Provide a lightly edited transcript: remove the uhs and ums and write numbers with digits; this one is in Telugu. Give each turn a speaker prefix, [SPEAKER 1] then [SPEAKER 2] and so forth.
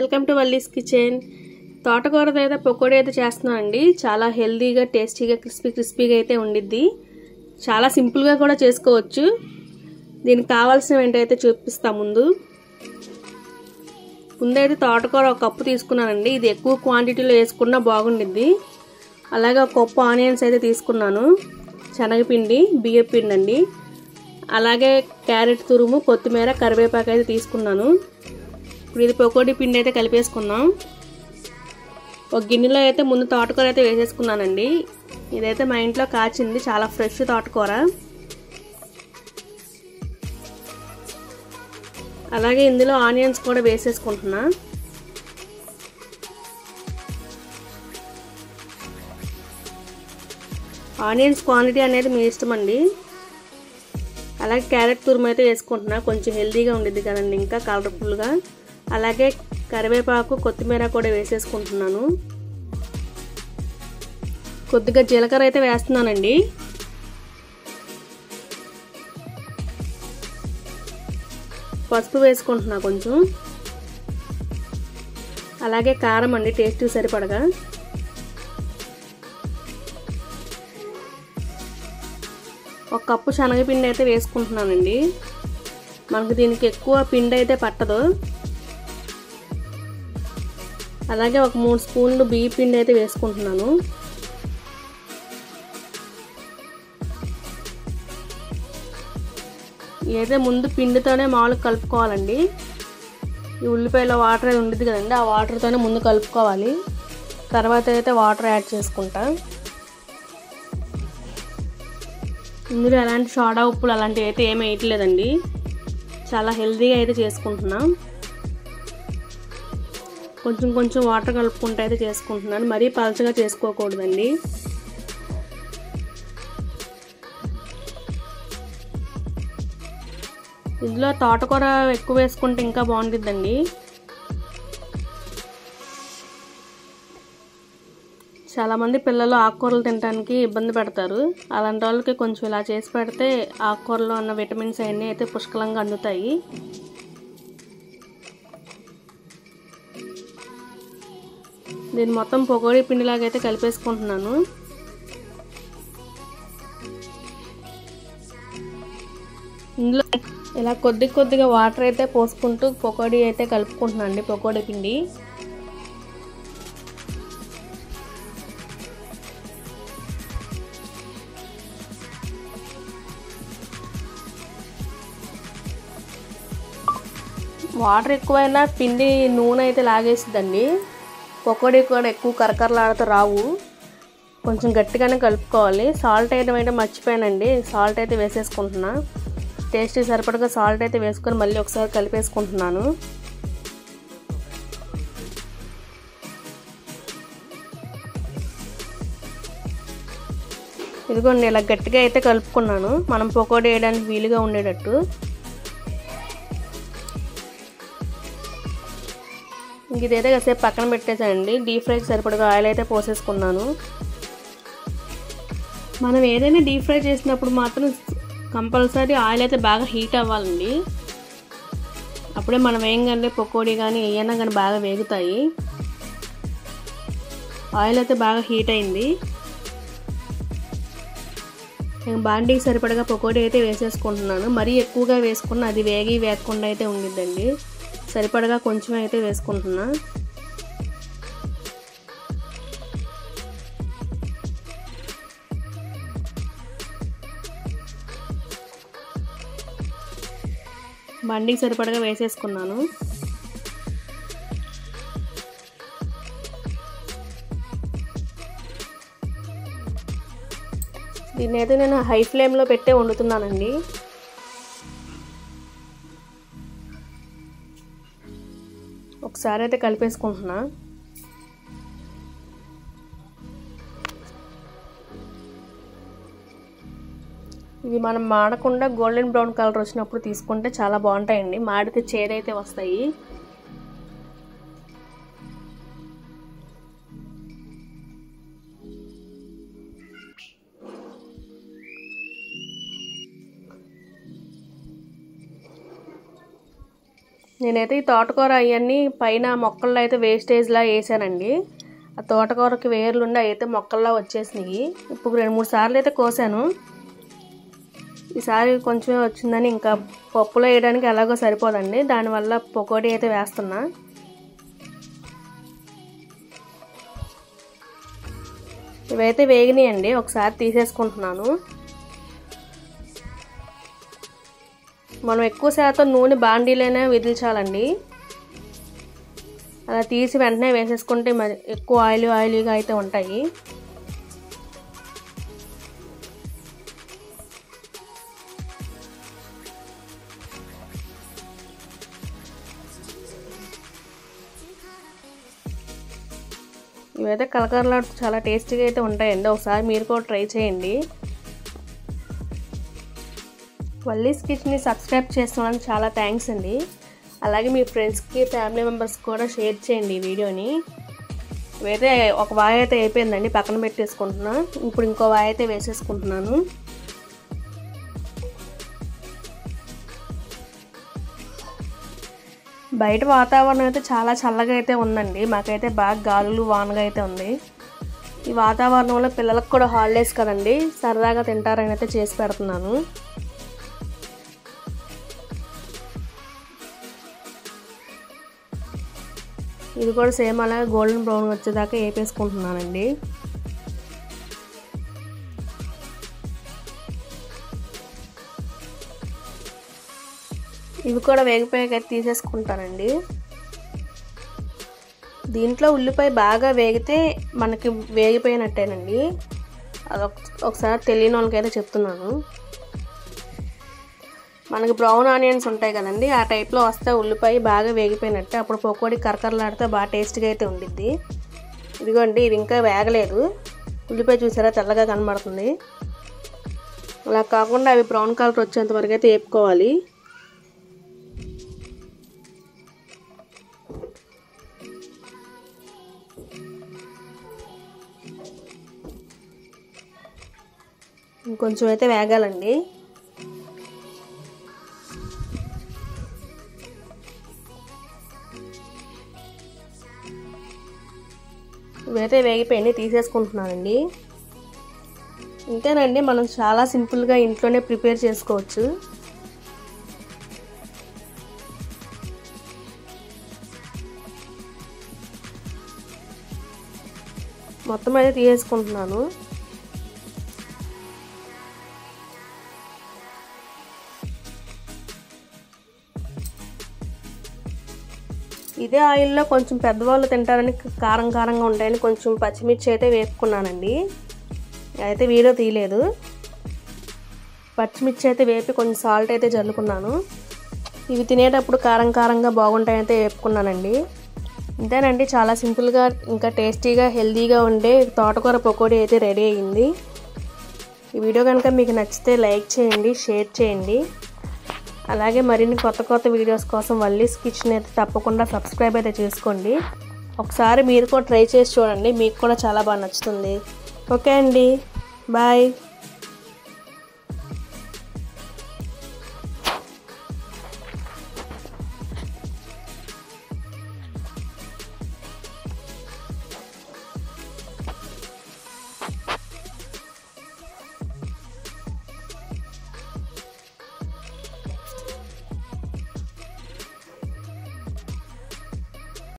[SPEAKER 1] Welcome to Valli's kitchen. తోటకూరతో అయితే పకోడీ అయితే చేస్తున్నానండి. చాలా హెల్దీగా, టేస్టీగా, క్రిస్పీగా అయితే ఉండిద్ది. చాలా సింపుల్గా కూడా చేసుకోవచ్చు. దీనికి కావాల్సినవి ఏంటైతే చూపిస్తా. ముందైతే తోటకూర ఒక కప్పు తీసుకున్నానండి. ఇది ఎక్కువ క్వాంటిటీలో వేసుకున్నా బాగుండిద్ది. అలాగే ఒక కప్పు ఆనియన్స్ అయితే తీసుకున్నాను. శనగపిండి, బియ్యపిండి అండి. అలాగే క్యారెట్ తురుము, కొత్తిమీర, కరివేపాకు అయితే తీసుకున్నాను. ఇప్పుడు ఇది పకోడీ పిండి అయితే కలిపేసుకుందాం. ఒక గిన్నెలో అయితే ముందు తోటకూర అయితే వేసేసుకున్నానండి. ఇదైతే మా ఇంట్లో కాచింది, చాలా ఫ్రెష్ తోటకూర. అలాగే ఇందులో ఆనియన్స్ కూడా వేసేసుకుంటున్నా. ఆనియన్స్ క్వాంటిటీ అనేది మీ ఇష్టం అండి. అలాగే క్యారెట్ తురుము అయితే వేసుకుంటున్నా, కొంచెం హెల్తీగా ఉండిద్ది కదండి, ఇంకా కలర్ఫుల్గా. అలాగే కరివేపాకు, కొత్తిమీర కూడా వేసేసుకుంటున్నాను. కొద్దిగా జీలకర్ర అయితే వేస్తున్నానండి. పసుపు వేసుకుంటున్నా కొంచెం. అలాగే కారం అండి, టేస్ట్ సరిపడగా. ఒక కప్పు శనగపిండి అయితే వేసుకుంటున్నానండి. మనకు దీనికి ఎక్కువ పిండి అయితే పట్టదు. అలాగే ఒక 3 స్పూన్లు బియ్య పిండి అయితే వేసుకుంటున్నాను. ఏదో ముందు పిండితోనే మామూలుగా కలుపుకోవాలండి. ఈ ఉల్లిపాయలో వాటర్ అయితే ఉండేది కదండి, ఆ వాటర్తోనే ముందు కలుపుకోవాలి. తర్వాత అయితే వాటర్ యాడ్ చేసుకుంటా. ఇందులో ఎలాంటి సోడా ఉప్పులు అలాంటివి అయితే ఏమి వేయట్లేదండి. చాలా హెల్తీగా అయితే చేసుకుంటున్నాం. కొంచెం వాటర్ కలుపుకుంటూ అయితే చేసుకుంటున్నాను. మరీ పలచగా చేసుకోకూడదండి. ఇందులో తోటకూర ఎక్కువ వేసుకుంటే ఇంకా బాగుంటుందండి. చాలామంది పిల్లలు ఆకుకూరలు తినడానికి ఇబ్బంది పడతారు. అలాంటి వాళ్ళకి కొంచెం ఇలా చేసి పెడితే ఆకుకూరలో ఉన్న విటమిన్స్ అన్నీ అయితే పుష్కలంగా అందుతాయి. దీన్ని మొత్తం పకోడీ పిండిలాగా అయితే కలిపేసుకుంటున్నాను. ఇందులో ఇలా కొద్దిగా వాటర్ అయితే పోసుకుంటూ పకోడీ అయితే కలుపుకుంటున్నాను అండి, పకోడీ పిండి. వాటర్ ఎక్కువైనా పిండి నూనె అయితే లాగేసిద్దండి. పకోడీ కూడా ఎక్కువ కరకరలాడుతూ రావు. కొంచెం గట్టిగానే కలుపుకోవాలి. సాల్ట్ వేయడం అయితే మర్చిపోయానండి. సాల్ట్ అయితే వేసేసుకుంటున్నా. టేస్ట్ సరిపడగా సాల్ట్ అయితే వేసుకొని మళ్ళీ ఒకసారి కలిపేసుకుంటున్నాను. ఇదిగోండి, ఇలా గట్టిగా అయితే కలుపుకున్నాను, మనం పకోడీ వేయడానికి వీలుగా ఉండేటట్టు. ఇంక ఇదైతే కాసేపు పక్కన పెట్టేసానండి. డీప్ ఫ్రైకి సరిపడగా ఆయిల్ అయితే పోసేసుకున్నాను. మనం ఏదైనా డీప్ ఫ్రై చేసినప్పుడు మాత్రం కంపల్సరీ ఆయిల్ అయితే బాగా హీట్ అవ్వాలండి. అప్పుడే మనం వేయంగానే పకోడీ కానీ ఏమైనా కానీ బాగా వేగుతాయి. ఆయిల్ అయితే బాగా హీట్ అయింది. నేను బాండీకి సరిపడగా పకోడీ అయితే వేసేసుకుంటున్నాను. మరీ ఎక్కువగా వేసుకున్న అది వేగకుండా అయితే ఉండిద్దండి. సరిపడగా కొంచెం అయితే వేసుకుంటున్నా. బండికి సరిపడగా వేసేసుకున్నాను. దీన్ని అయితే నేను హై ఫ్లేమ్లో పెట్టే వండుతున్నానండి. ఒకసారి అయితే కలిపేసుకుంటున్నా. ఇవి మనం మాడకుండా గోల్డెన్ బ్రౌన్ కలర్ వచ్చినప్పుడు తీసుకుంటే చాలా బాగుంటాయండి. మాడితే చేదైతే వస్తాయి. నేనైతే ఈ తోటకూర అవన్నీ పైన మొక్కల్లో అయితే వేస్టేజ్లా వేసానండి. ఆ తోటకూరకి వేర్లుండి అయితే మొక్కల్లా వచ్చేసినాయి. ఇప్పుడు 2-3 సార్లు అయితే కోసాను. ఈసారి కొంచెమే వచ్చిందని ఇంకా పప్పులో వేయడానికి ఎలాగో సరిపోదండి, దానివల్ల పకోడీ అయితే వేస్తున్నా. ఇవైతే వేగినాయండి, ఒకసారి తీసేసుకుంటున్నాను. మనం ఎక్కువ శాతం నూనె బాండీలోనే విదిల్చాలండి. అలా తీసి వెంటనే వేసేసుకుంటే మరి ఎక్కువ ఆయిలీగా అయితే ఉంటాయి. ఇవైతే కలకరలాడుతూ చాలా టేస్టీగా అయితే ఉంటాయండి, ఒకసారి మీరు కూడా ట్రై చేయండి. వల్లీస్ కిచెన్ని సబ్స్క్రైబ్ చేస్తున్నందుకు చాలా థ్యాంక్స్ అండి. అలాగే మీ ఫ్రెండ్స్కి ఫ్యామిలీ మెంబర్స్కి కూడా షేర్ చేయండి ఈ వీడియోని. ఇవైతే ఒక వాయి అయితే అయిపోయిందండి, పక్కన పెట్టేసుకుంటున్నా. ఇప్పుడు ఇంకో వాయి అయితే వేసేసుకుంటున్నాను. బయట వాతావరణం అయితే చాలా చల్లగా అయితే ఉందండి, మాకైతే బాగా గాలులు వానగా అయితే ఉంది. ఈ వాతావరణంలో పిల్లలకు కూడా హాలిడేస్ కదండి, సరదాగా తింటారని అయితే చేసి పెడుతున్నాను. ఇది కూడా సేమ్ అలాగే గోల్డెన్ బ్రౌన్ వచ్చేదాకా వేపేసుకుంటున్నానండి. ఇవి కూడా వేగిపోయాక తీసేసుకుంటానండి. దీంట్లో ఉల్లిపాయ బాగా వేగితే మనకి వేగిపోయినట్టేనండి, అది ఒకసారి తెలియని వాళ్ళకైతే చెప్తున్నాను. మనకి బ్రౌన్ ఆనియన్స్ ఉంటాయి కదండి, ఆ టైప్లో వస్తే ఉల్లిపాయ బాగా వేగిపోయినట్టే, అప్పుడు పకోడీ కరకరలాడితే బాగా టేస్ట్గా అయితే ఉండిద్ది. ఇదిగోండి, ఇది ఇంకా వేగలేదు. ఉల్లిపాయ చూసారా తెల్లగా కనబడుతుంది. అలా కాకుండా అవి బ్రౌన్ కలర్ వచ్చేంత వరకు అయితే వేపుకోవాలి. ఇంకొంచెం అయితే వేగాలండి. ఇవైతే వేగిపోయి తీసేసుకుంటున్నానండి. ఇంతేనండి, మనం చాలా సింపుల్గా ఇంట్లోనే ప్రిపేర్ చేసుకోవచ్చు. మొత్తం అయితే తీసేసుకుంటున్నాను. ఇదే ఆయిల్లో కొంచెం పెద్దవాళ్ళు తింటారని కారంగా ఉంటాయని కొంచెం పచ్చిమిర్చి అయితే వేపుకున్నానండి. అయితే వీడియో తీయలేదు. పచ్చిమిర్చి అయితే వేపి కొంచెం సాల్ట్ అయితే జల్లుకున్నాను. ఇవి తినేటప్పుడు కారంగా బాగుంటాయని అయితే వేపుకున్నానండి. ఇంతేనండి, చాలా సింపుల్గా ఇంకా టేస్టీగా హెల్తీగా ఉండే తోటకూర పకోడీ అయితే రెడీ అయ్యింది. ఈ వీడియో కనుక మీకు నచ్చితే లైక్ చేయండి, షేర్ చేయండి. అలాగే మరిన్ని కొత్త వీడియోస్ కోసం వల్లీస్ కిచెన్ అయితే తప్పకుండా సబ్స్క్రైబ్ అయితే చేసుకోండి. ఒకసారి మీరు కూడా ట్రై చేసి చూడండి, మీకు కూడా చాలా బాగా నచ్చుతుంది. ఓకే అండి, బాయ్.